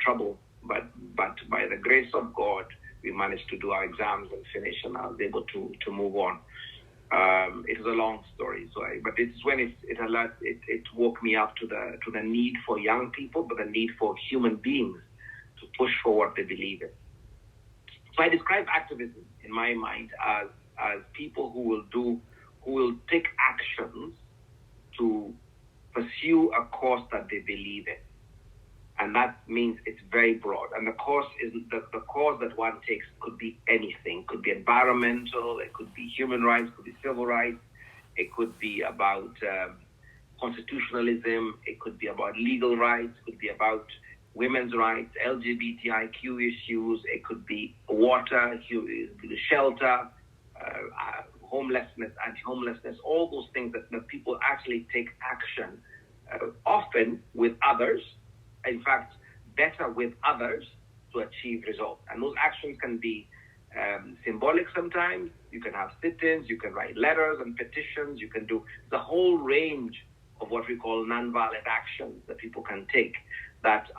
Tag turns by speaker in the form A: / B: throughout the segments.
A: trouble, but by the grace of God, we managed to do our exams and finish, and I was able to move on. It was a long story, but it's when it woke me up to the need for young people, but the need for human beings to push for what they believe in. So I describe activism in my mind as people who will take actions to pursue a cause that they believe in. And that means it's very broad. And the cause that one takes could be anything. Could be environmental, it could be human rights, it could be civil rights, it could be about constitutionalism, it could be about legal rights, it could be about women's rights, LGBTIQ issues, it could be water, shelter, homelessness, anti-homelessness, all those things that people actually take action, often with others, in fact, better with others to achieve results. And those actions can be symbolic sometimes. You can have sit-ins, you can write letters and petitions, you can do the whole range of what we call nonviolent actions that people can take that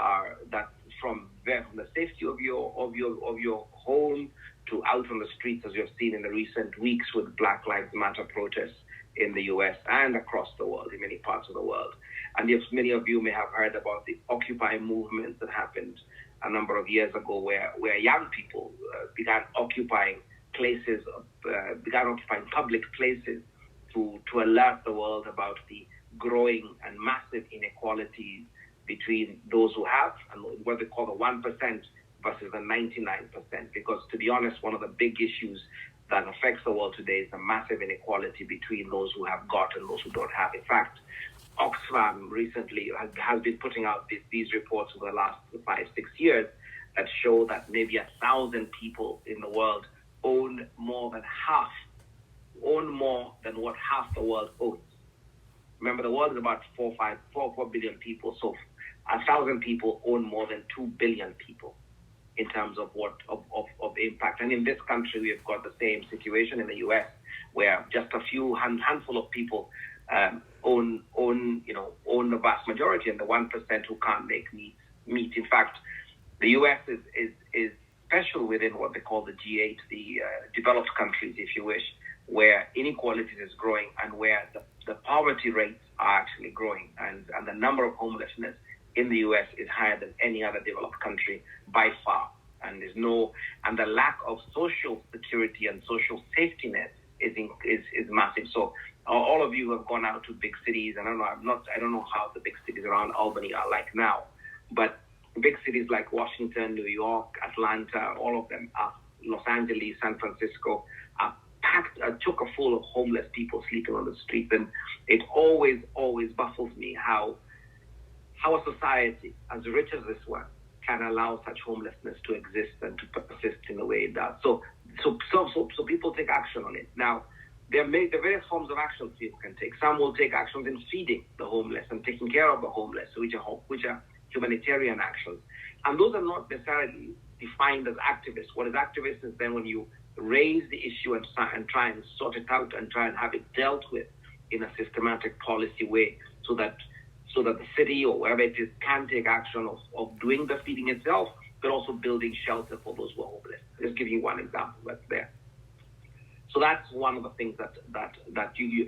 A: from the safety of your home to out on the streets, as you have seen in the recent weeks with Black Lives Matter protests in the US and across the world, in many parts of the world. And yes, many of you may have heard about the Occupy movement that happened a number of years ago, where young people began occupying public places to alert the world about the growing and massive inequalities between those who have and what they call the 1% versus the 99%. Because to be honest, one of the big issues that affects the world today is the massive inequality between those who have got and those who don't have. In fact, Oxfam recently has been putting out these reports over the last 5-6 years that show that maybe 1,000 people in the world own more than what half the world owns. Remember, the world is about 4 billion people, so 1,000 people own more than 2 billion people in terms of of impact. And in this country, we have got the same situation in the US, where just a few handful of people own the vast majority, and the 1% who can't make meet. In fact, the US is special within what they call the G8, the developed countries, if you wish, where inequality is growing and where the poverty rates are actually growing, and the number of homelessness in the US is higher than any other developed country by far. And the lack of social security and social safety net is massive. So all of you have gone out to big cities, and I don't know how the big cities around Albany are like now, but big cities like Washington, New York, Atlanta, all of them, Los Angeles, San Francisco, are packed, chock-full of homeless people sleeping on the streets. And it always baffles me how a society as rich as this one can allow such homelessness to exist and to persist in the way it does. So people take action on it. Now, there are various forms of actions people can take. Some will take actions in feeding the homeless and taking care of the homeless, which are humanitarian actions. And those are not necessarily defined as activists. What is activist is then when you raise the issue and try and sort it out and try and have it dealt with in a systematic policy way so that the city or wherever it is can take action of doing the feeding itself, but also building shelter for those who are homeless. Just giving you one example that's there. So that's one of the things that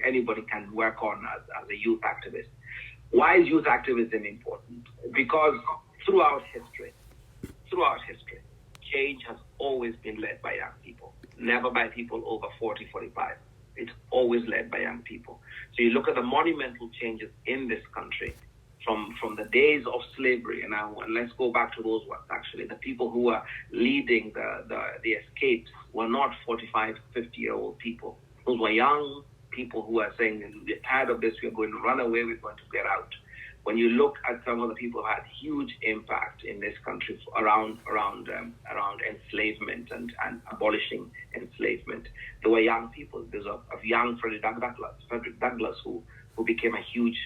A: anybody can work on as a youth activist. Why is youth activism important? Because throughout history, change has always been led by young people, never by people over 40, 45. It's always led by young people. So you look at the monumental changes in this country from the days of slavery, and let's go back to those ones actually. The people who were leading the escapes were not 45, 50-year-old people. Those were young people who are saying, we're tired of this, we're going to run away, we're going to get out. When you look at some of the people who had huge impact in this country around enslavement and abolishing enslavement, there were young people. There's a young Frederick Douglass who became a huge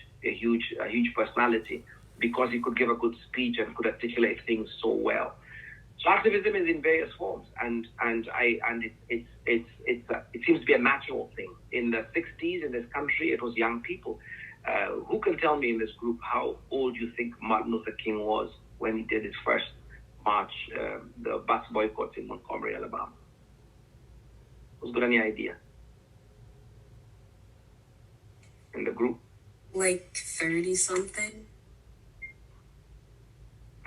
A: personality because he could give a good speech and could articulate things so well. So activism is in various forms, and it seems to be a natural thing. In the 60s in this country, it was young people. Who can tell me in this group how old you think Martin Luther King was when he did his first march, the bus boycotts in Montgomery, Alabama? Who's got any idea? In the group?
B: Like 30 something.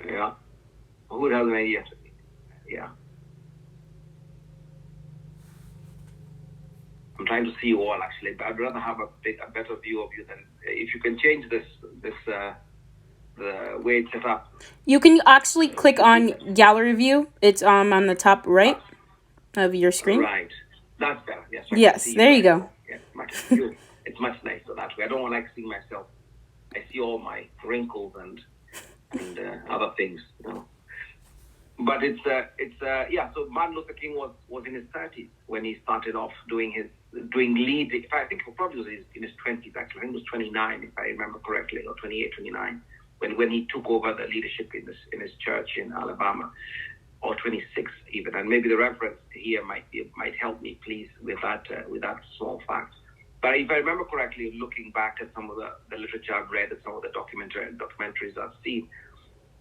A: Yeah. Who has an idea? Yeah. I'm trying to see you all actually, but I'd rather have a better view of you than if you can change the way it's set up.
C: You can actually click on gallery view. It's on the top right of your screen.
A: Right. That's better. Yes.
C: Yes. There you go.
A: Yes. It's much nicer that way. I don't want to see myself. I see all my wrinkles and other things, you know. But it's yeah. So Martin Luther King was in his 30s when he started off doing lead. I think it probably was in his 20s actually. I think it was 29 if I remember correctly, or 28, 29 when he took over the leadership in his church in Alabama, or 26 even. And maybe the reference here might help me, please, with that small fact. But if I remember correctly, looking back at some of the literature I've read and some of the documentaries I've seen,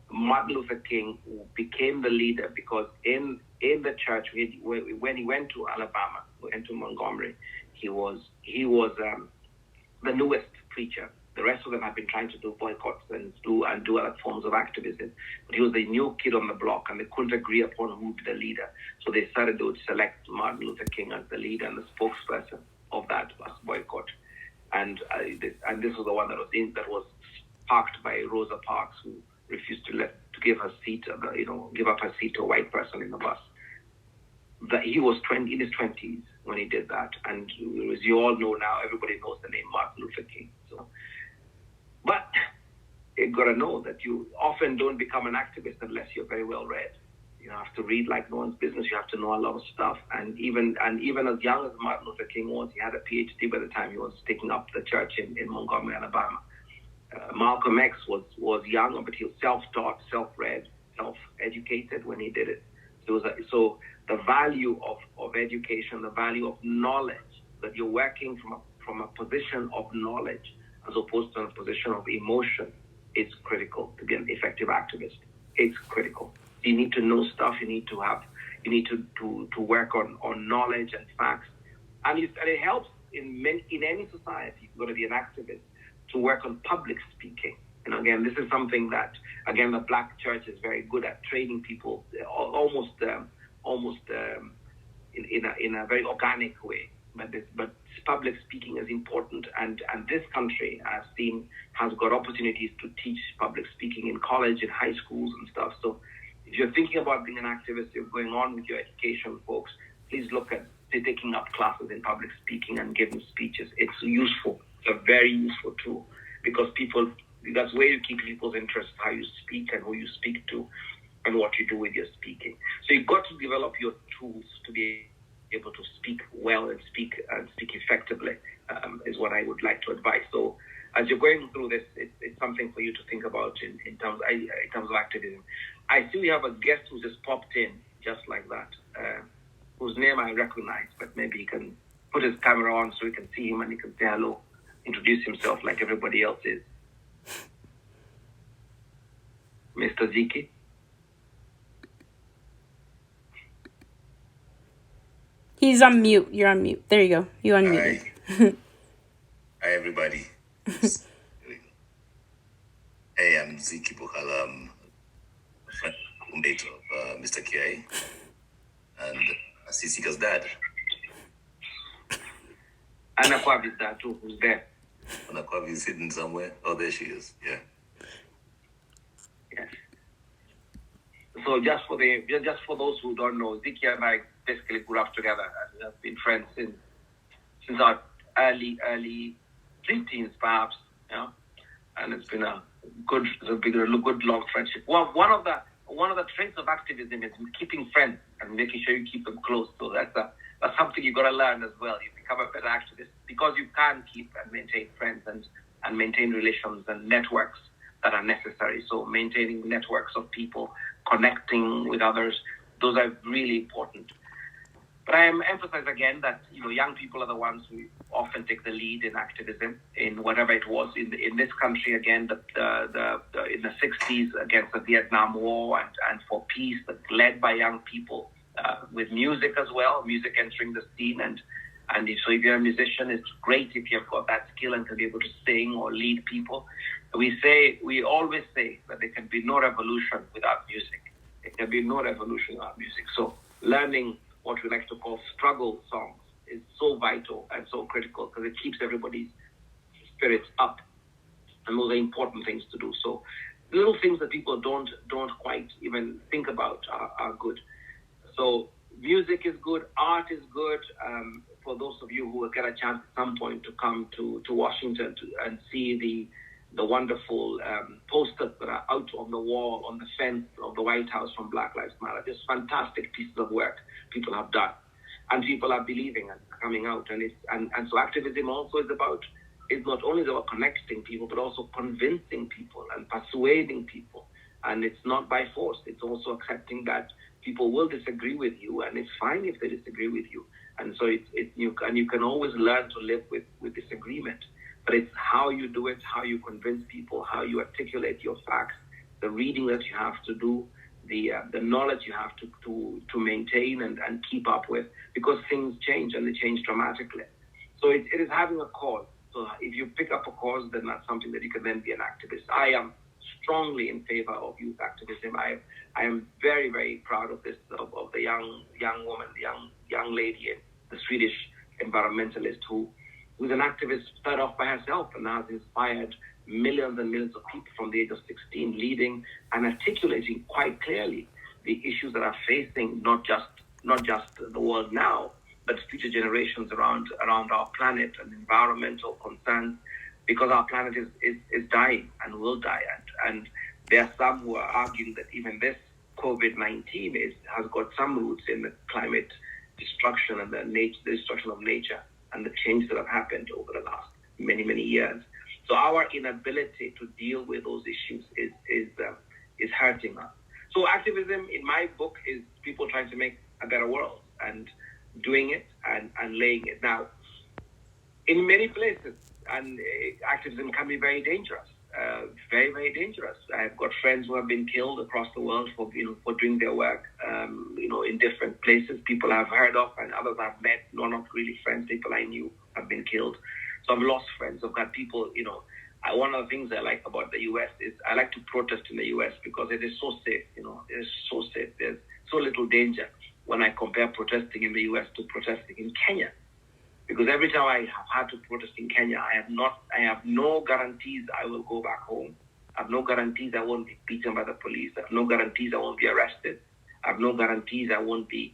A: Martin Luther King became the leader because in the church when he went to Alabama, went to Montgomery, he was the newest preacher. The rest of them have been trying to do boycotts and do other forms of activism, but he was the new kid on the block, and they couldn't agree upon who would be the leader. So they decided they would select Martin Luther King as the leader and the spokesperson of that boycott. And this was the one that was sparked by Rosa Parks, who refused to give her seat, give up her seat to a white person in the bus. He was in his 20s when he did that, and as you all know now, everybody knows the name Martin Luther King. So, but you've got to know that you often don't become an activist unless you're very well read. You have to read like no one's business. You have to know a lot of stuff, and even as young as Martin Luther King was, he had a PhD by the time he was taking up the church in Montgomery, Alabama. Malcolm X was young, but he was self-taught, self-read, self-educated when he did it. So the value of education, the value of knowledge, that you're working from a position of knowledge as opposed to a position of emotion, is critical to be an effective activist. It's critical. You need to know stuff. You need to work on knowledge and facts, and it helps in any society. You've got to be an activist to work on public speaking. And again, this is something that the Black church is very good at, training people almost in a very organic way. But public speaking is important, and this country, I've seen, has got opportunities to teach public speaking in college, in high schools and stuff. So if you're thinking about being an activist, you're going on with your education, folks, please look at taking up classes in public speaking and giving speeches. It's useful. It's a very useful tool, because that's where you keep people's interest, how you speak and who you speak to and what you do with your speaking. So you've got to develop your tools to be able to speak well and speak effectively, is what I would like to advise. So as you're going through this, it's something for you to think about in terms of activism. I see we have a guest who just popped in just like that, whose name I recognize, but maybe he can put his camera on so we can see him and he can say hello, introduce himself like everybody else is. Mr. Ziki.
C: He's on mute. You're on mute. There you go. You unmuted.
D: Hi, everybody. Hey, I'm Ziki Bukala. I'm a roommate of Mr. Kiai and Sisika's dad.
A: Anna Kwabi's dad too, who's there?
D: Anna Kwabi's hidden somewhere. Oh, there she is. Yeah.
A: Yes. So just for those who don't know, Ziki and I basically grew up together. We have been friends since our early preteens, perhaps. And it's been a good long friendship. Well, one of the traits of activism is keeping friends and making sure you keep them close. So that's something you got to learn as well. You become a better activist because you can keep and maintain friends and maintain relations and networks that are necessary. So maintaining networks of people, connecting with others, those are really important. But I emphasize again that young people are the ones who often take the lead in activism in whatever it was in this country. Again, in the 60s against the Vietnam War and for peace, led by young people with music as well, music entering the scene. And so if you're a musician, it's great if you've got that skill and can be able to sing or lead people. We always say that there can be no revolution without music. There can be no revolution without music. So learning what we like to call struggle songs is so vital and so critical because it keeps everybody's spirits up, and those are important things to do. So little things that people don't quite even think about are good. So music is good, art is good. For those of you who will get a chance at some point to come to Washington and see the wonderful posters that are out on the wall, on the fence of the White House from Black Lives Matter. Just fantastic pieces of work people have done. And people are believing and coming out. And so activism also is not only about connecting people, but also convincing people and persuading people. And it's not by force. It's also accepting that people will disagree with you, and it's fine if they disagree with you. And so you can always learn to live with disagreement. But it's how you do it, how you convince people, how you articulate your facts, the reading that you have to do, the knowledge you have to maintain and keep up with, because things change and they change dramatically. So it is having a cause. So if you pick up a cause, then that's something that you can then be an activist. I am strongly in favor of youth activism. I am very, very proud of this, of the young woman, the young lady, the Swedish environmentalist who's an activist, started off by herself and now has inspired millions and millions of people from the age of 16, leading and articulating quite clearly the issues that are facing not just the world now, but future generations around our planet and environmental concerns, because our planet is dying and will die. And there are some who are arguing that even this COVID-19 has got some roots in the climate destruction and the destruction of nature and the changes that have happened over the last many, many years. So our inability to deal with those issues is hurting us. So activism, in my book, is people trying to make a better world and doing it and laying it. Now, in many places, and activism can be very dangerous, very, very dangerous. I've got friends who have been killed across the world for doing their work, in different places. People I've heard of and others I've met, not really friends, people I knew have been killed. So I've lost friends. I've got people, one of the things I like about the U.S. is I like to protest in the U.S. because it is so safe, it is so safe. There's so little danger when I compare protesting in the U.S. to protesting in Kenya. Because every time I have had to protest in Kenya, I have no guarantees I will go back home. I have no guarantees I won't be beaten by the police. I have no guarantees I won't be arrested. I have no guarantees I won't be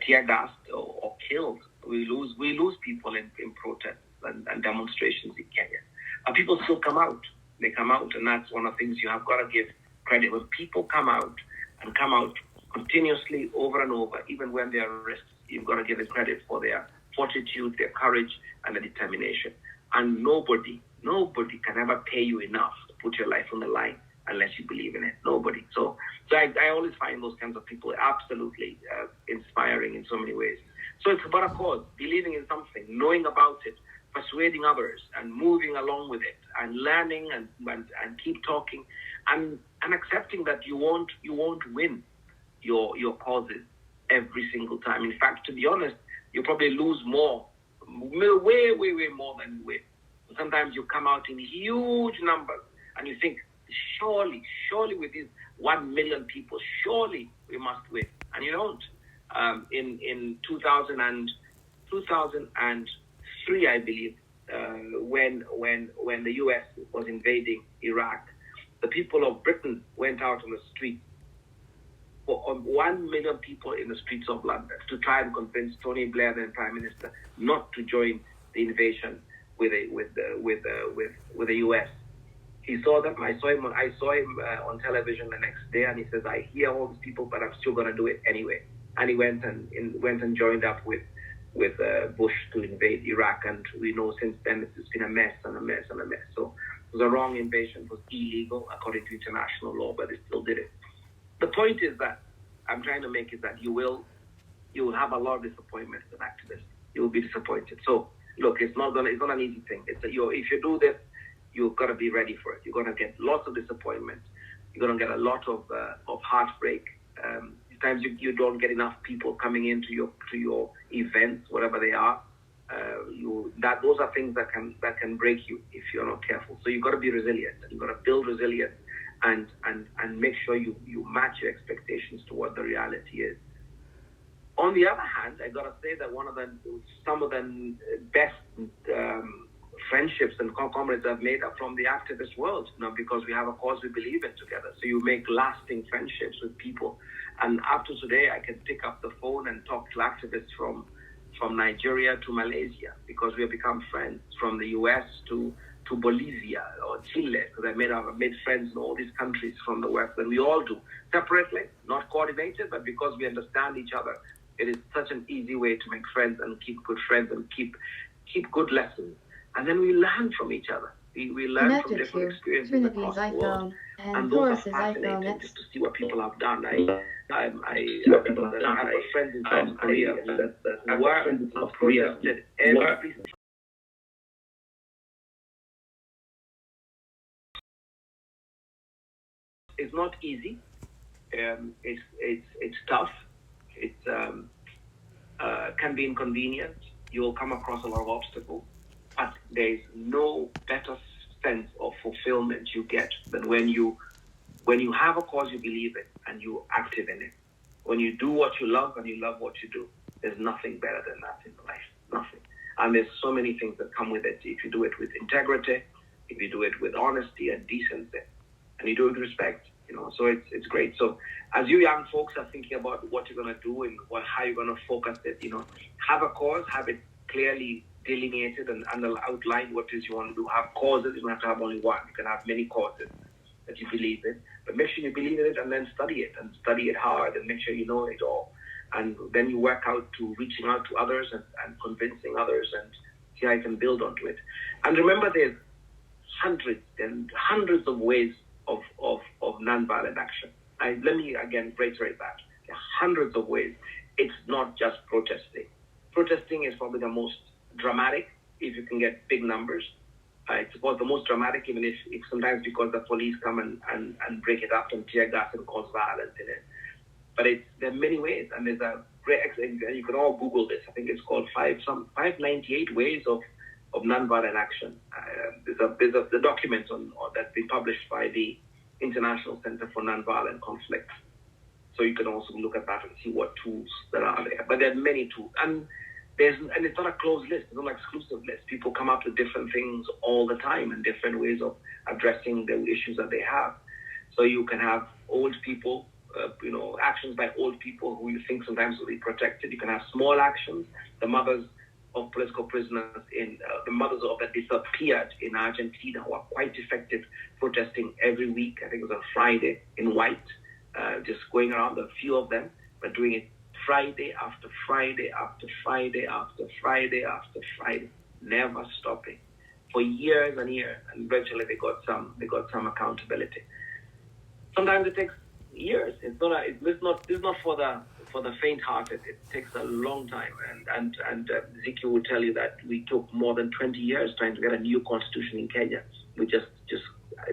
A: tear gassed or killed. We lose people in protests and demonstrations in Kenya. But people still come out. They come out, and that's one of the things you have got to give credit. When people come out continuously over and over, even when they are risks, you've got to give them credit for their fortitude, their courage, and their determination. And nobody can ever pay you enough to put your life on the line unless you believe in it. Nobody. So I always find those kinds of people absolutely inspiring in so many ways. So it's about a cause, believing in something, knowing about it, persuading others, and moving along with it, and learning and keep talking, and accepting that you won't win your causes every single time. In fact, to be honest, you probably lose more, way, way, way more than you win. Sometimes you come out in huge numbers and you think, surely with these 1 million people, surely we must win. And you don't. In 2003, I believe, when the U.S. was invading Iraq, the people of Britain went out on the streets, for 1 million people in the streets of London, to try and convince Tony Blair, then Prime Minister, not to join the invasion with the U.S. He saw them. I saw him on television the next day, and he says, "I hear all these people, but I'm still going to do it anyway." And he went and joined up with Bush to invade Iraq, and we know since then it's been a mess and a mess and a mess. So it was a wrong invasion. It was illegal according to international law, but they still did it. The point is that I'm trying to make is that you will you will have a lot of disappointment as an activist. You will be disappointed. So look, it's not an easy thing. If you do this, you've got to be ready for it. You're going to get lots of disappointment. You're going to get a lot of heartbreak. Times you don't get enough people coming into your events, whatever they are. Those are things that can break you if you're not careful. So you've got to be resilient. You've got to build resilience and make sure you match your expectations to what the reality is. On the other hand, I got to say that some of the best friendships and comrades I've made are from the activist world, because we have a cause we believe in together. So you make lasting friendships with people. And after today, I can pick up the phone and talk to activists from Nigeria to Malaysia, because we have become friends, from the US to Bolivia or Chile, because I've made friends in all these countries from the West, and we all do, separately, not coordinated, but because we understand each other. It is such an easy way to make friends and keep good friends and keep good lessons. And then we learn from each other. We learn from different experiences across the world. And those are fascinating, just to see what people have done. I have friends in South Korea that were protested every. It's not easy. It's tough. It can be inconvenient. You'll come across a lot of obstacles, but there's no better sense of fulfillment you get than when you have a cause you believe in and you're active in it. When you do what you love and you love what you do, there's nothing better than that in life. Nothing. And there's so many things that come with it. If you do it with integrity, if you do it with honesty and decency, and you do it with respect, so it's great. So as you young folks are thinking about what you're going to do and how you're going to focus it, have a cause, have it clearly delineated and outline what it is you want to do. Have causes. You don't have to have only one. You can have many causes that you believe in, but make sure you believe in it and then study it hard and make sure you know it all. And then you work out to reaching out to others and convincing others and see how you can build onto it. And remember, there's hundreds and hundreds of ways of nonviolent action. Let me again reiterate that. There are hundreds of ways. It's not just protesting. Protesting is probably the most dramatic if you can get big numbers. I suppose the most dramatic, even if sometimes because the police come and break it up and tear gas and cause violence in it. But there are many ways, and there's a great, and you can all Google this. I think it's called 598 ways of nonviolent action. There's a document that's been published by the International Center for Nonviolent Conflict. So you can also look at that and see what tools there are there. But there are many tools, and it's not a closed list. It's not an exclusive list. People come up with different things all the time and different ways of addressing the issues that they have. So you can have old people, actions by old people who you think sometimes will be protected. You can have small actions. The mothers of political prisoners the mothers of that disappeared in Argentina, who are quite effective, protesting every week. I think it was on Friday in white, just going around, a few of them, but doing it Friday after Friday after Friday after Friday after Friday, never stopping for years and years, and eventually they got some accountability. Sometimes it takes years. It's not for the faint-hearted. It takes a long time, and Ziki will tell you that we took more than 20 years trying to get a new constitution in Kenya with just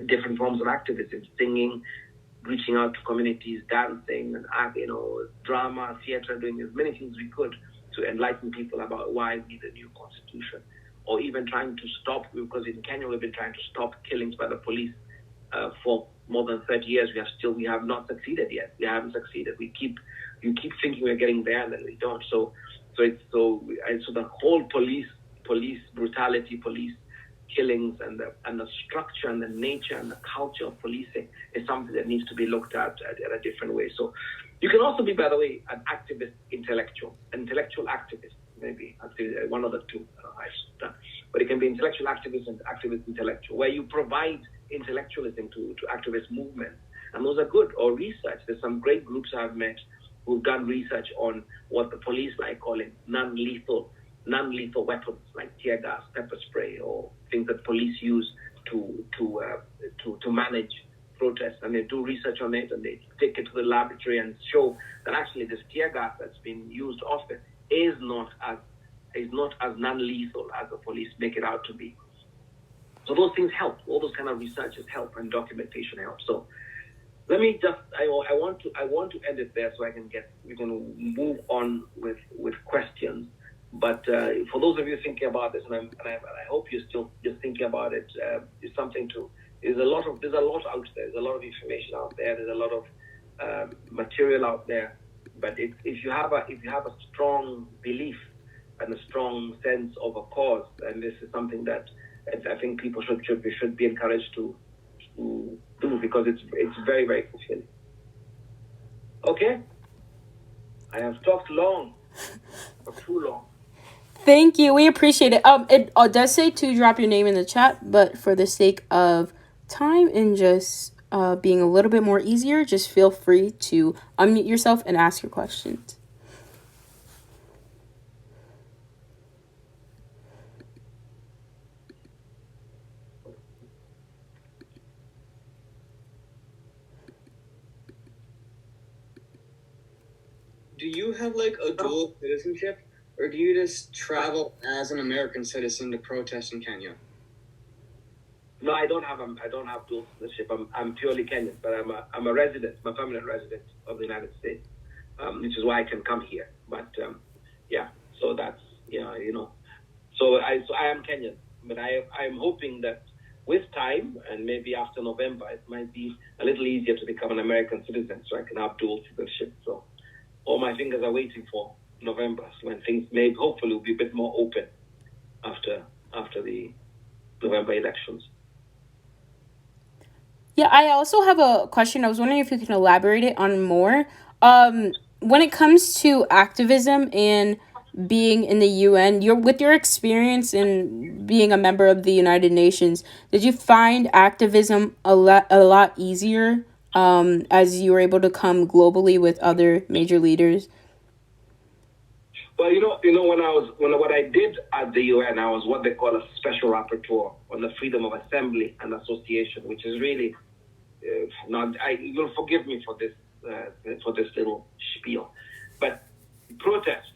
A: different forms of activism, singing, reaching out to communities, dancing, and drama, theater, doing as many things we could to enlighten people about why we need a new constitution, or even trying to stop, because in Kenya we've been trying to stop killings by the police for more than 30 years. We have not succeeded yet. We haven't succeeded. You keep thinking we're getting there, and then we don't. So the whole police brutality, police killings, and the structure and the nature and the culture of policing is something that needs to be looked at a different way. So you can also be, by the way, an activist intellectual activist, maybe one of the two. But it can be intellectual activist and activist intellectual, where you provide intellectualism to activist movements, and those are good. Or research. There's some great groups I've met who've done research on what the police like calling non-lethal weapons like tear gas, pepper spray, or things that police use to manage protests, and they do research on it, and they take it to the laboratory and show that actually this tear gas that's been used often is not as non-lethal as the police make it out to be. So those things help. All those kind of researches help, and documentation helps. So let me just I want to end it there so we can move on with questions. But for those of you thinking about this, and I hope you're still just thinking about it, it's something to. There's a lot out there. There's a lot of information out there. There's a lot of material out there. But if you have a strong belief and a strong sense of a cause, and this is something that I think people should be encouraged to do, because it's very, very fulfilling. Okay, I have talked long, or too long.
C: Thank you. We appreciate it. It does say to drop your name in the chat, but for the sake of time and just being a little bit more easier, just feel free to unmute yourself and ask your questions.
E: Do you have like a dual citizenship, or do you just travel as an American citizen to protest in Kenya?
A: No, I don't have dual citizenship. I'm purely Kenyan, but I'm a resident. I'm a permanent resident of the United States, which is why I can come here. But so that's So I am Kenyan, but I'm hoping that with time, and maybe after November, it might be a little easier to become an American citizen, so I can have dual citizenship. So all my fingers are waiting for November, when things may hopefully will be a bit more open after the November elections.
C: Yeah, I also have a question. I was wondering if you can elaborate it on more. When it comes to activism and being in the UN, with your experience in being a member of the United Nations, did you find activism a lot easier as you were able to come globally with other major leaders?
A: Well, what I did at the UN, I was what they call a special rapporteur on the freedom of assembly and association, which is really you'll forgive me for this little spiel, but protests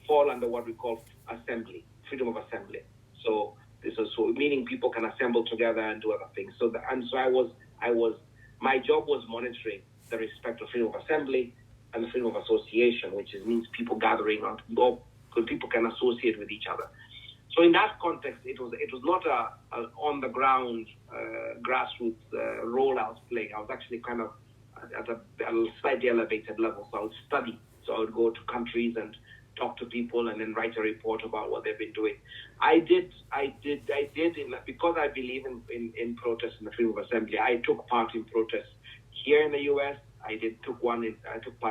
A: fall under what we call assembly, freedom of assembly. So this is meaning people can assemble together and do other things. My job was monitoring the respect of freedom of assembly and the freedom of association, which means people gathering out, people can associate with each other. So in that context, it was not a on the ground grassroots rollout playing. I was actually kind of at a slightly elevated level. So I would study. So I would go to countries and talk to people, and then write a report about what they've been doing. I did because I believe in protests and the freedom of assembly. I took part in protests here in the U.S. I took part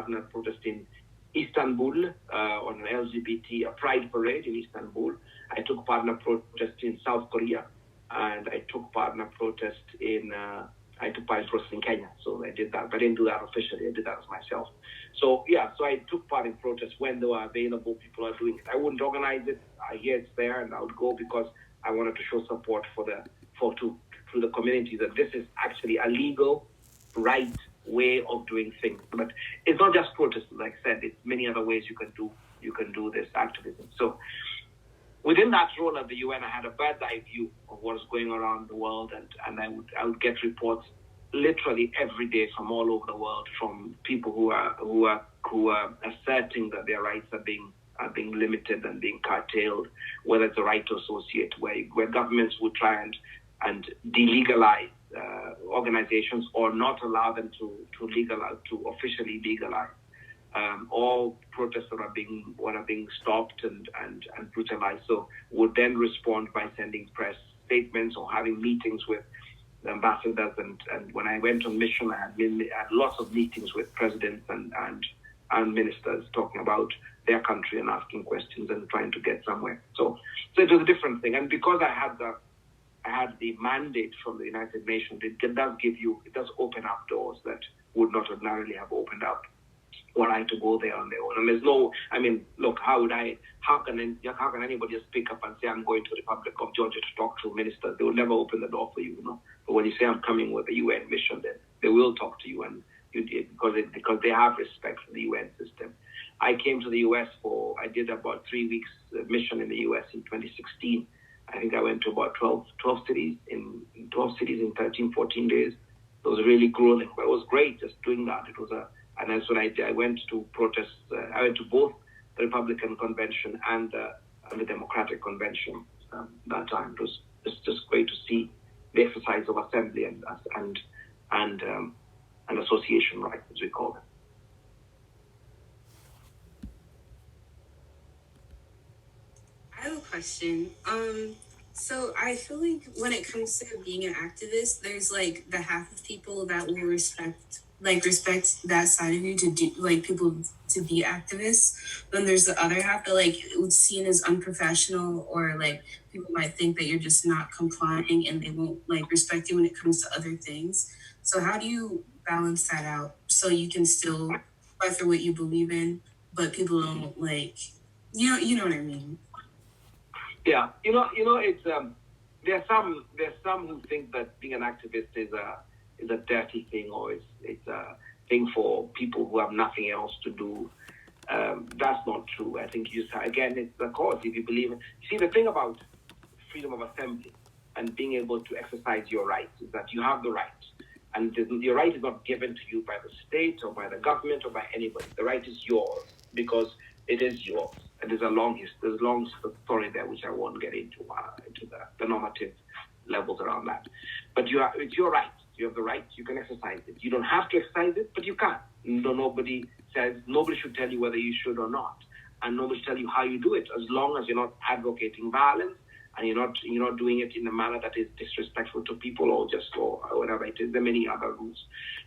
A: in a protest in Istanbul on an LGBT pride parade in Istanbul. I took part in a protest in South Korea, and I took part in a protest in Kenya. So I did that, but I didn't do that officially. I did that as myself. So I took part in protests when they were available. People are doing it. I wouldn't organize it. I hear it's there, and I would go because I wanted to show support to the community that this is actually a legal, right way of doing things. But it's not just protests, like I said. It's many other ways you can do this activism. So within that role at the UN, I had a bird's eye view of what was going around the world, and I would get reports literally every day from all over the world, from people who are asserting that their rights are being limited and being curtailed, whether it's a right to associate, where governments would try and delegalize organizations or not allow them to officially legalize. All protests that are being stopped and brutalized. So would then respond by sending press statements or having meetings with the ambassadors. And when I went on mission, I had lots of meetings with presidents and ministers talking about their country and asking questions and trying to get somewhere. So it was a different thing. And because I had the mandate from the United Nations, it does open up doors that would not ordinarily have opened up were I to go there on their own. And there's no, look, how can anybody just pick up and say, I'm going to the Republic of Georgia to talk to ministers? They will never open the door for you, But when you say I'm coming with a UN mission, then they will talk to you, and because they have respect for the UN system. I came to the US I did about 3 weeks mission in the US in 2016. I think I went to about 12 cities in 13, 14 days. It was really grueling, but it was great just doing that. And that's when I went to protest. I went to both the Republican convention and the Democratic convention that time. It was just great to see the exercise of assembly and association rights, as we call it.
B: I have a question. So I feel like when it comes to being an activist, there's like the half of people that will respect that side of you to do like people to be activists. Then there's the other half that like it's seen as unprofessional, or like people might think that you're just not complying and they won't like respect you when it comes to other things. So how do you balance that out so you can still fight for what you believe in, but people don't like you know what I mean?
A: Yeah, it's there's some who think that being an activist is a dirty thing, or it's a thing for people who have nothing else to do. That's not true. I think again, it's the cause. If you believe in, see, the thing about freedom of assembly and being able to exercise your rights is that you have the right, and your right is not given to you by the state or by the government or by anybody. The right is yours because it is yours. And there's a long story there, which I won't get into the normative levels around that. But it's your right. You have the right. You can exercise it. You don't have to exercise it, but you can. Nobody should tell you whether you should or not, and nobody should tell you how you do it, as long as you're not advocating violence and you're not doing it in a manner that is disrespectful to people or whatever it is. There are many other rules,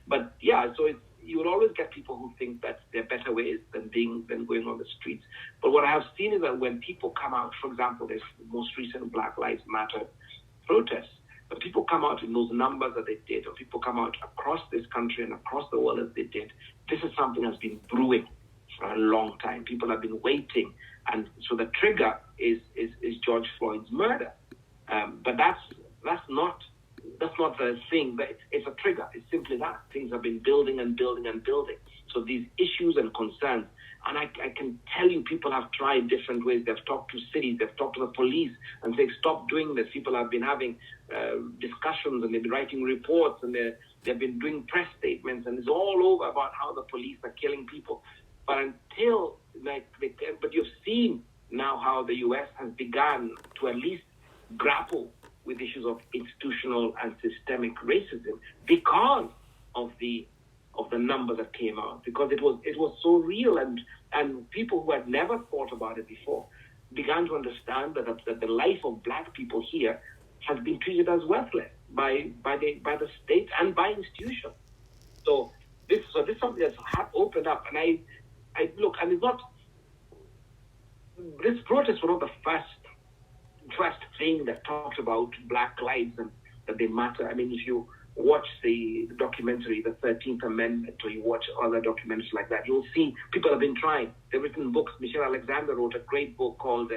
A: but yeah. So you will always get people who think that there are better ways than going on the streets. But what I have seen is that when people come out, for example, this most recent Black Lives Matter protests, but people come out in those numbers that they did, or people come out across this country and across the world as they did, this is something that's been brewing for a long time. People have been waiting, and so the trigger is George Floyd's murder. But that's not the thing. But it's a trigger. It's simply that things have been building and building and building. So these issues and concerns, and I can tell you, people have tried different ways. They've talked to cities, they've talked to the police, and say, stop doing this. People have been having discussions, and they've been writing reports, and they've been doing press statements, and it's all over about how the police are killing people. But but you've seen now how the U.S. has begun to at least grapple with issues of institutional and systemic racism because of the numbers that came out, because it was so real, and people who had never thought about it before began to understand that the life of Black people here has been treated as worthless by the state and by institutions. So this is something that's opened up, and I look, and it's not, this protest was not the first thing that talked about Black lives and that they matter. I mean, if you watch the documentary, The 13th Amendment, or you watch other documentaries like that, you'll see people have been trying. They've written books. Michelle Alexander wrote a great book called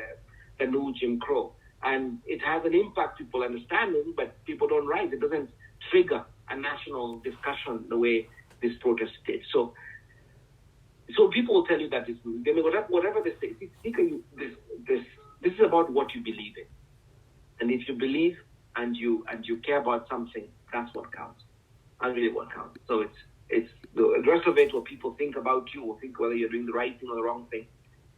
A: The New Jim Crow. And it has an impact, people understanding, but people don't write. It doesn't trigger a national discussion the way this protest did. So people will tell you that whatever they say, this is about what you believe in. And if you believe and you care about something, that's what counts. That's really what counts. So it's the rest of it, what people think about you or think whether you're doing the right thing or the wrong thing,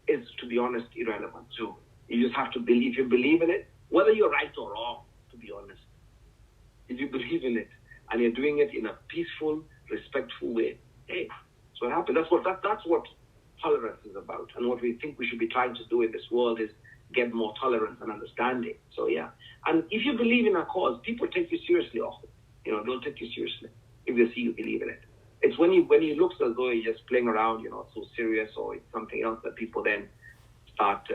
A: is, to be honest, irrelevant. So you just have to believe. If you believe in it, whether you're right or wrong, to be honest, if you believe in it and you're doing it in a peaceful, respectful way, hey, that's what happened. That's what tolerance is about. And what we think we should be trying to do in this world is get more tolerance and understanding. So yeah. And if you believe in a cause, people take you seriously often. They'll take you seriously if they see you believe in it. It's when you look as though you're just playing around, so serious, or it's something else, that people then start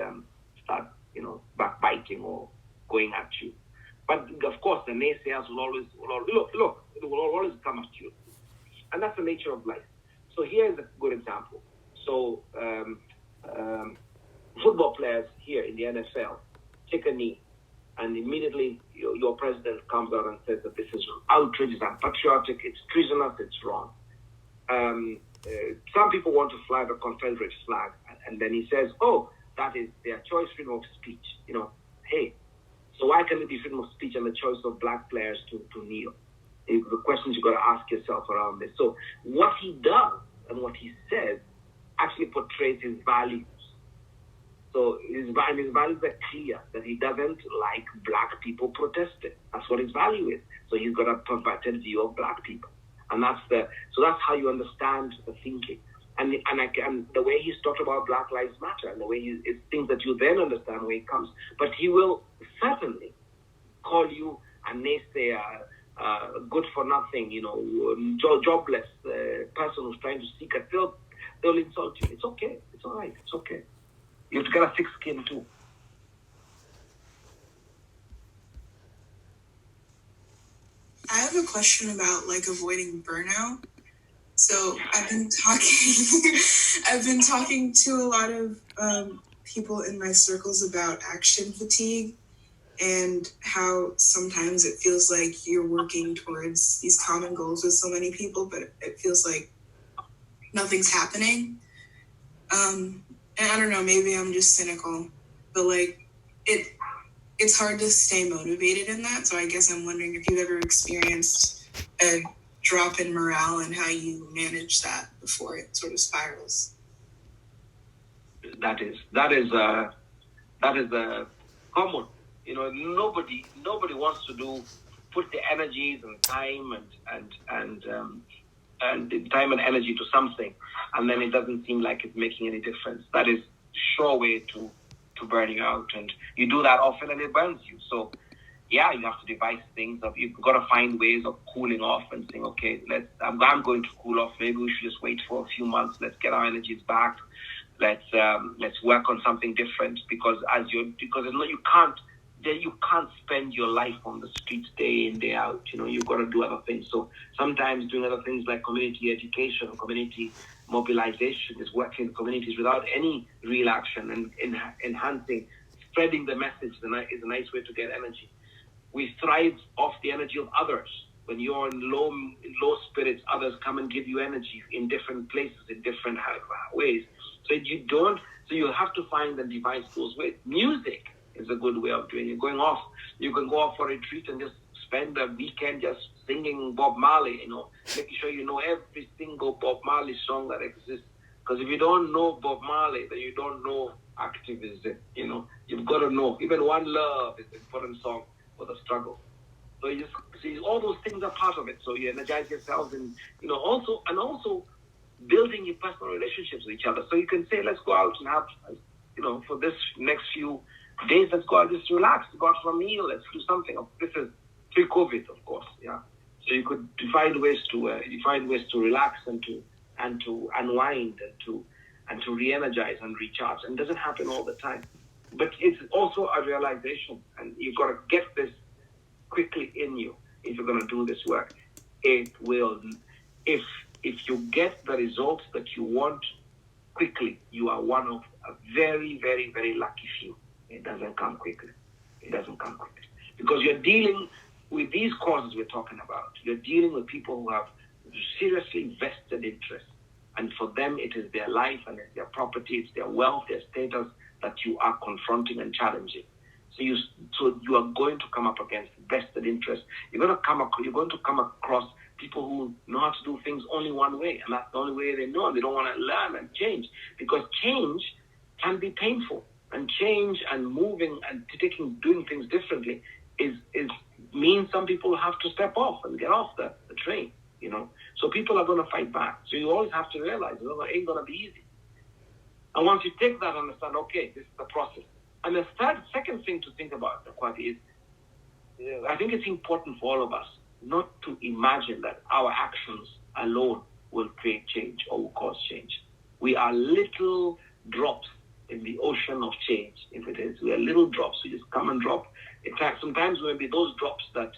A: backbiting or going at you. But of course, the naysayers will always come at you, and that's the nature of life. So here's a good example. So football players here in the NFL take a knee, and immediately your president comes out and says that this is outrageous, unpatriotic, it's treasonous, it's wrong. Some people want to fly the Confederate flag, and then he says, oh, that is their choice, freedom of speech. Hey, so why can't it be freedom of speech and the choice of black players to kneel? The questions you've got to ask yourself around this. So what he does and what he says actually portrays his values. So his values are clear, that he doesn't like black people protesting. That's what his value is. So he's got a perverted view of black people. And that's how you understand the thinking. And the way he's talked about Black Lives Matter, and the way it's things that you then understand when it comes. But he will certainly call you a naysayer, good for nothing, jobless person who's trying to seek a field. They'll insult you. It's okay. It's all right. It's okay. You have to get a thick skin too.
B: I have a question about avoiding burnout. So I've been talking to a lot of people in my circles about action fatigue and how sometimes it feels like you're working towards these common goals with so many people, but it feels like nothing's happening. And I don't know, maybe I'm just cynical, but it's hard to stay motivated in that. So I guess I'm wondering if you've ever experienced a drop in morale and how you manage that before it sort of spirals.
A: That is common. Nobody wants to put the energies and time and time and energy to something, and then it doesn't seem like it's making any difference. That is sure way to burning out, and you do that often and it burns you. So yeah, you have to devise things. You've got to find ways of cooling off and saying, okay, I'm going to cool off. Maybe we should just wait for a few months. Let's get our energies back. Let's work on something different, because you can't spend your life on the streets day in, day out. You've got to do other things. So sometimes doing other things like community education, community mobilization, is working in communities without any real action and enhancing, spreading the message is a nice way to get energy. We thrive off the energy of others. When you're in low spirits, others come and give you energy in different places, in different ways. So you have to find and devise those ways. Music is a good way of doing it. You can go off for a retreat and just spend a weekend just singing Bob Marley, making sure you know every single Bob Marley song that exists. Because if you don't know Bob Marley, then you don't know activism. You've got to know. Even One Love is an important song for the struggle. So you just see all those things are part of it. So you energize yourselves, and also building your personal relationships with each other. So you can say, let's go out and have, for this next few days, let's go out, just relax, go out for a meal, let's do something. This is pre-COVID, of course, yeah. So you could find ways to relax and to unwind and to re-energize and recharge. And it doesn't happen all the time, but it's also a realization, and you've got to get this quickly in you if you're going to do this work. It will, if you get the results that you want quickly, you are one of a very, very, very lucky few. It doesn't come quickly. Because you're dealing with these causes we're talking about. You're dealing with people who have seriously vested interests. And for them, it is their life and it's their property, it's their wealth, their status that you are confronting and challenging. So you are going to come up against vested interests. You're going to come across people who know how to do things only one way, and that's the only way they know. And they don't want to learn and change, because change can be painful, and change and moving and doing things differently means some people have to step off and get off the train. So people are going to fight back. So you always have to realize it ain't going to be easy. And once you take that and understand, okay, this is the process. And the second thing to think about, Kwati, is I think it's important for all of us not to imagine that our actions alone will create change or will cause change. We are little drops in the ocean of change. If it is, we are little drops. We just come and drop. In fact, sometimes we may be those drops that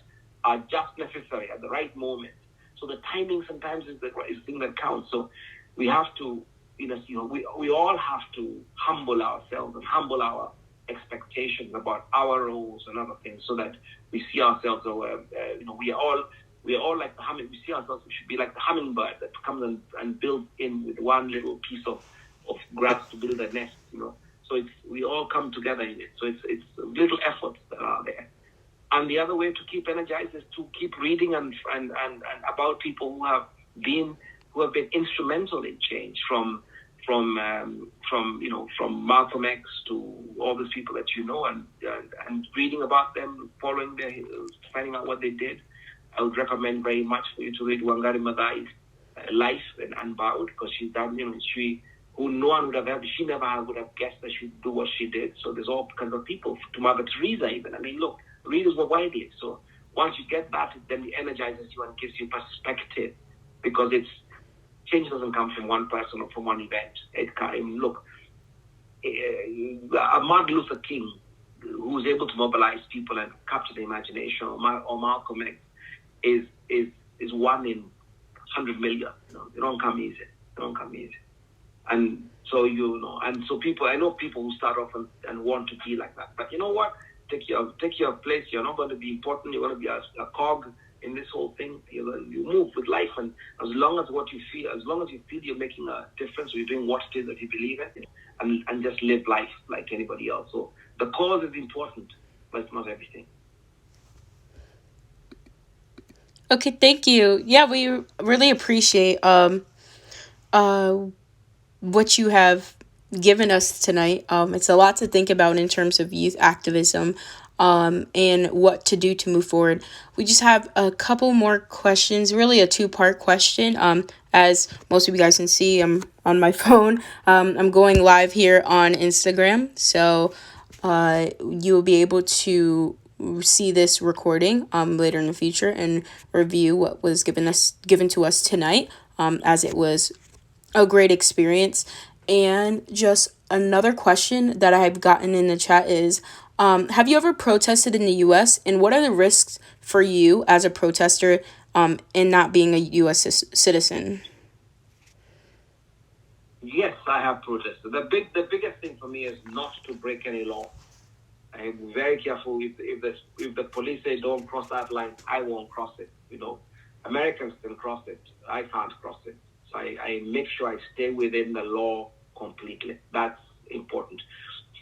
A: are just necessary at the right moment. So the timing sometimes is the thing that counts. So we have to, we all have to humble ourselves and humble our expectations about our roles and other things, so that we see ourselves, we are all like the humming. We see ourselves. We should be like the hummingbird that comes and builds in with one little piece of grass to build a nest. So we all come together in it. So it's little efforts that are there. And the other way to keep energized is to keep reading and about people who have been instrumental in change, from Malcolm X to all these people that and reading about them, finding out what they did. I would recommend very much for you to read Wangari Maathai's Life and Unbowed, because she's done, who no one would have ever, she never would have guessed that she'd do what she did. So there's all kinds of people, to Mother Teresa even. I mean, look, readers were widely. So once you get that, then it energizes you and gives you perspective, because change doesn't come from one person or from one event. Look, Martin Luther King, who was able to mobilize people and capture the imagination, or Malcolm X, is one in 100 million. They don't come easy. And so and so people, I know people who start off and want to be like that. But you know what? Take your place. You're not going to be important. You're going to be a cog in this whole thing. You move with life, and as long as you feel you're making a difference, or you're doing what it is that you believe in, and just live life like anybody else. So the cause is important, but it's not everything.
C: Okay, thank you. Yeah, we really appreciate what you have given us tonight. It's a lot to think about in terms of youth activism, and what to do to move forward. We just have a couple more questions, really a two-part question. As most of you guys can see, I'm on my phone. I'm going live here on Instagram, so you will be able to see this recording later in the future and review what was given to us tonight, as it was a great experience. And just another question that I've gotten in the chat is, have you ever protested in the U.S., and what are the risks for you as a protester in not being a U.S. citizen?
A: Yes, I have protested. The biggest thing for me is not to break any law. I'm very careful. If the police say don't cross that line, I won't cross it. Americans can cross it. I can't cross it. So I make sure I stay within the law completely. That's important.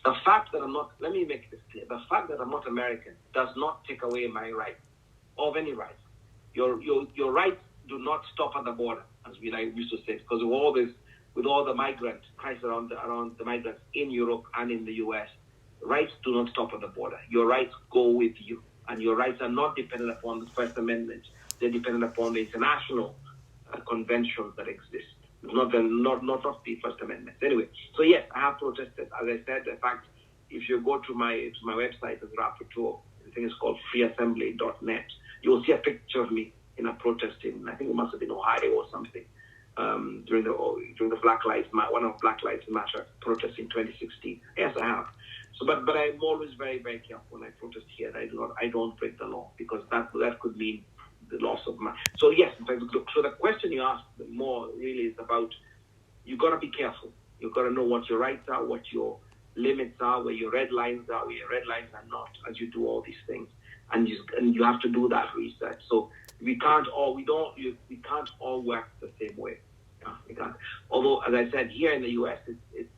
A: The fact that I'm not, let me make this clear. The fact that I'm not American does not take away my rights, of any rights. Your rights do not stop at the border, as we used to say, because with all the migrant crisis around the migrants in Europe and in the US, rights do not stop at the border. Your rights go with you, and your rights are not dependent upon the First Amendment. They're dependent upon the international conventions that exist, not the First Amendment. Anyway, so yes, I have protested. As I said, in fact, if you go to my website as Rapporteur, I think it's called freeassembly.net, you will see a picture of me in a protest in, I think it must have been Ohio or something, during the Black Lives Matter protest in 2016. Yes, I have. So, but I'm always very, very careful when I protest here. I don't break the law, because that could mean the loss of my. So yes, so the question you asked more really is about, you got to be careful. You got to know what your rights are, what your limits are, where your red lines are, where your red lines are not, as you do all these things, and you have to do that research. So we can't all work the same way. Yeah, we can't. Although, as I said, here in the U.S., it's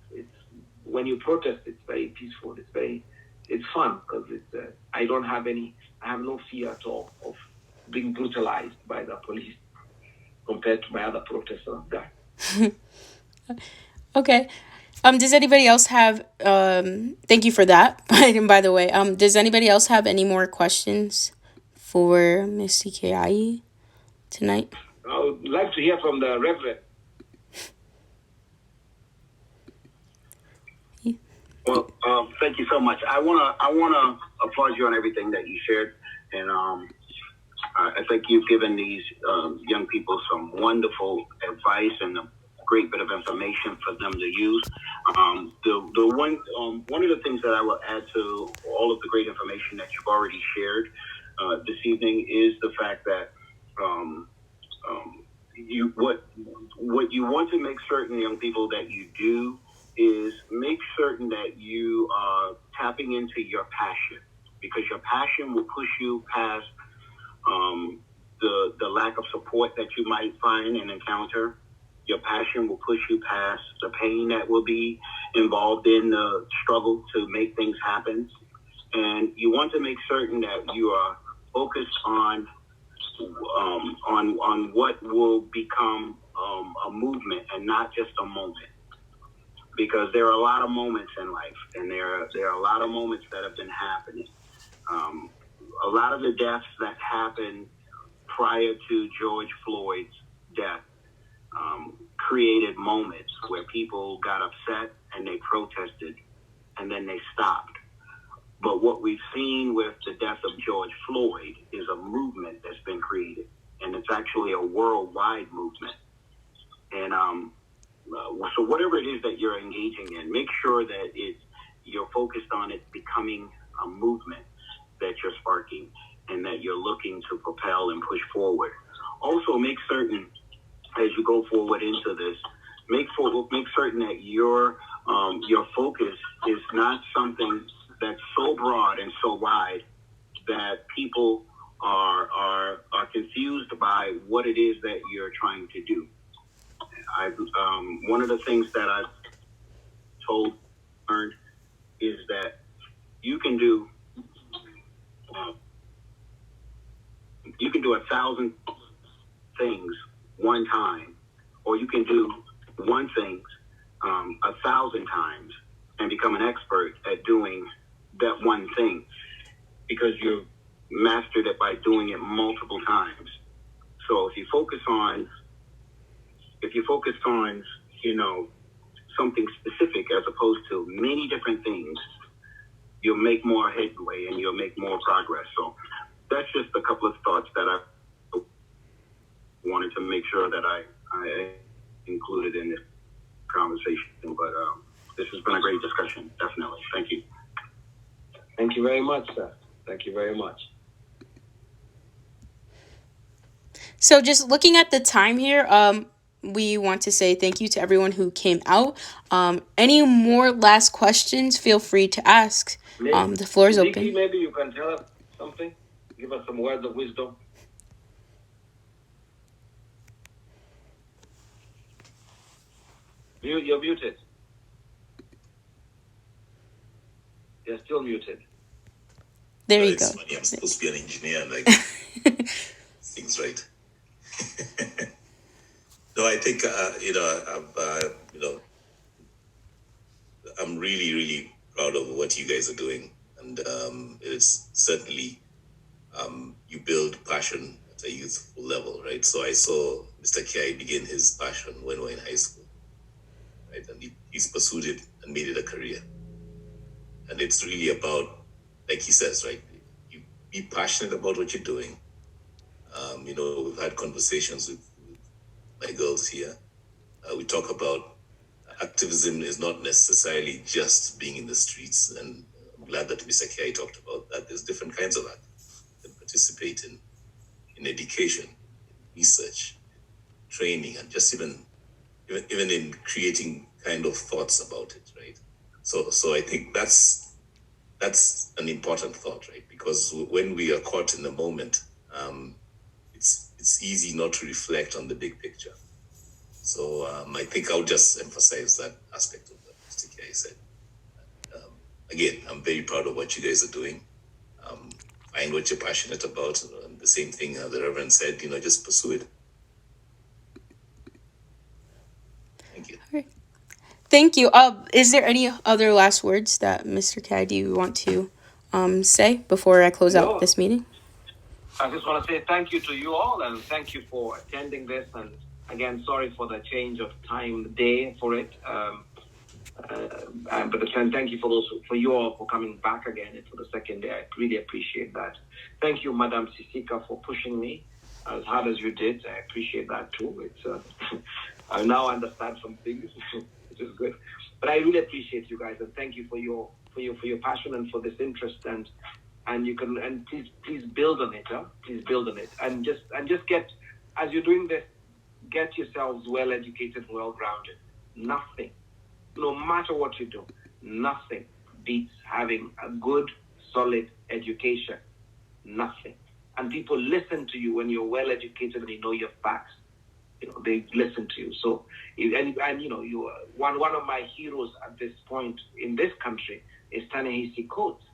A: when you protest, it's very peaceful. It's fun, because I have no fear at all of being brutalized by the police compared to my other protesters.
C: Okay. Does anybody else have, thank you for that. And by the way, does anybody else have any more questions for Mr. Kiai tonight?
A: I would like to hear from the Reverend.
F: Well, thank you so much. I wanna applaud you on everything that you shared, and I think you've given these young people some wonderful advice and a great bit of information for them to use. The one of the things that I will add to all of the great information that you've already shared this evening is the fact that what you want to make certain, young people, that you do is make certain that you are tapping into your passion, because your passion will push you past the lack of support that you might find and encounter. Your passion will push you past the pain that will be involved in the struggle to make things happen. And you want to make certain that you are focused on what will become a movement and not just a moment. Because there are a lot of moments in life, and there are a lot of moments that have been happening. A lot of the deaths that happened prior to George Floyd's death created moments where people got upset and they protested, and then they stopped. But what we've seen with the death of George Floyd is a movement that's been created, and it's actually a worldwide movement. And so whatever it is that you're engaging in, make sure that you're focused on it becoming a movement that you're sparking and that you're looking to propel and push forward. Also, make certain as you go forward into this, make certain that your focus is not something that's so broad and so wide that people are confused by what it is that you're trying to do. One of the things that I've learned is that you can do 1,000 things one time, or you can do one thing 1,000 times and become an expert at doing that one thing because you've mastered it by doing it multiple times. So if you focus on something specific as opposed to many different things, you'll make more headway and you'll make more progress. So that's just a couple of thoughts that I wanted to make sure that I included in this conversation. But this has been a great discussion, definitely. Thank you.
A: Thank you very much, sir. Thank you very much.
C: So just looking at the time here, we want to say thank you to everyone who came out. Any more last questions, feel free to ask. The floor is open.
A: Maybe you can tell us something? Give us some words of wisdom. You're muted. You're still muted.
C: There you go.
D: Funny. I'm supposed to be an engineer and like things right. No, I think I'm really, really proud of what you guys are doing, and it's certainly you build passion at a youthful level, right? So I saw Mr. Kiai begin his passion when we were in high school, right? And he's pursued it and made it a career. And it's really about, like he says, right? You be passionate about what you're doing. We've had conversations with my girls here. We talk about activism is not necessarily just being in the streets. And I'm glad that Mr. Kiai talked about that. There's different kinds of activism that participate in education, research, training, and just even in creating kind of thoughts about it, right? So I think that's an important thought, right? Because when we are caught in the moment, it's easy not to reflect on the big picture. So I think I'll just emphasize that aspect of what Mr. Kiai said. Again, I'm very proud of what you guys are doing. Find what you're passionate about. And the same thing the Reverend said, just pursue it. Thank you.
C: All right. Thank you. Is there any other last words that Mr. Kiai, do you want to say before I close out this meeting?
A: I just want to say thank you to you all, and thank you for attending this. And again, sorry for the change of time, day for it. But thank you for you all for coming back again for the second day. I really appreciate that. Thank you, Madam Sisika, for pushing me as hard as you did. I appreciate that too. It's I now understand some things, which is good. But I really appreciate you guys, and thank you for your passion and for this interest. And you can, and please build on it. Please build on it, and just get, as you're doing this, get yourselves well educated, well grounded. Nothing no matter what you do, nothing beats having a good, solid education. Nothing. And people listen to you when you're well educated and you know your facts. They listen to you. So, and you one of my heroes at this point in this country is Ta-Nehisi Coates,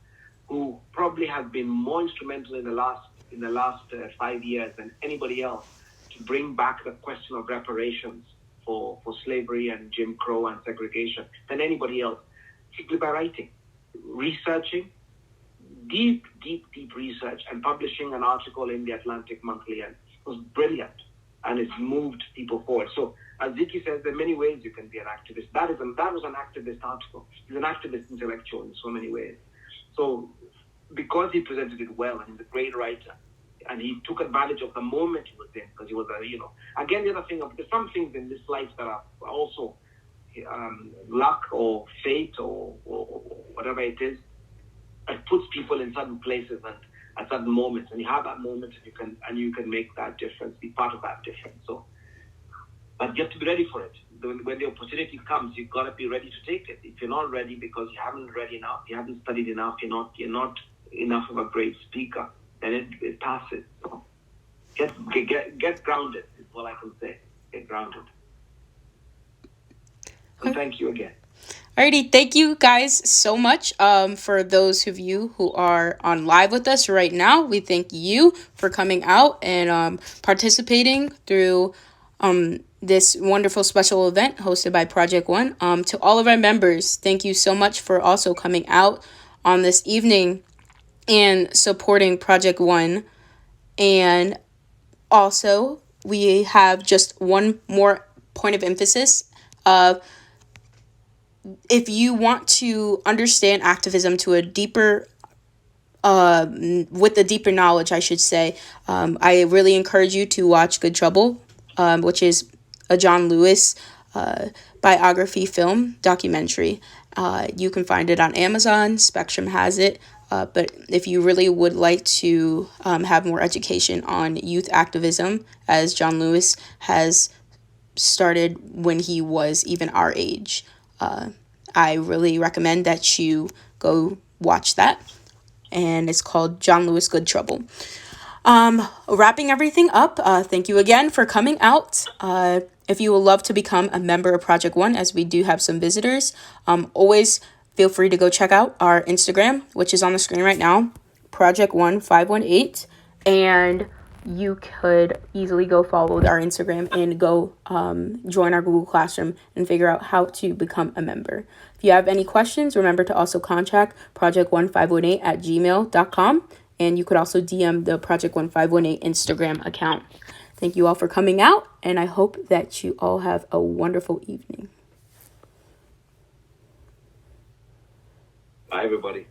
A: who probably has been more instrumental in the last 5 years than anybody else to bring back the question of reparations for slavery and Jim Crow and segregation than anybody else, simply by writing, researching, deep research, and publishing an article in the Atlantic Monthly, and it was brilliant, and it's moved people forward. So, as Ziki says, there are many ways you can be an activist. That was an activist article. He's an activist intellectual in so many ways. So, because he presented it well, and he's a great writer, and he took advantage of the moment he was in, because he was again, the other thing, there's some things in this life that are also luck or fate or whatever it is. It puts people in certain places and at certain moments, and you have that moment, and you can make that difference, be part of that difference. So, but you have to be ready for it. When the opportunity comes, you've got to be ready to take it. If you're not ready because you haven't read enough, you haven't studied enough, you're not enough of a great speaker, then it passes. So, get grounded is all I can say. Get grounded. And thank you again.
C: Alrighty, thank you guys so much. For those of you who are on live with us right now, we thank you for coming out and participating through this wonderful special event hosted by Project One. To all of our members, thank you so much for also coming out on this evening and supporting Project One. And also, we have just one more point of emphasis of, if you want to understand activism to a deeper, with a deeper knowledge, I should say, I really encourage you to watch Good Trouble, which is a John Lewis biography film documentary. You can find it on Amazon. Spectrum has it. But if you really would like to have more education on youth activism, as John Lewis has started when he was even our age, I really recommend that you go watch that. And it's called John Lewis Good Trouble. Wrapping everything up, thank you again for coming out. If you would love to become a member of Project One, as we do have some visitors, always feel free to go check out our Instagram, which is on the screen right now, Project One 518, and you could easily go follow our Instagram and go join our Google Classroom and figure out how to become a member. If you have any questions, remember to also contact project1518@gmail.com, and you could also DM the Project 1518 Instagram account. Thank you all for coming out, and I hope that you all have a wonderful evening.
A: Bye, everybody.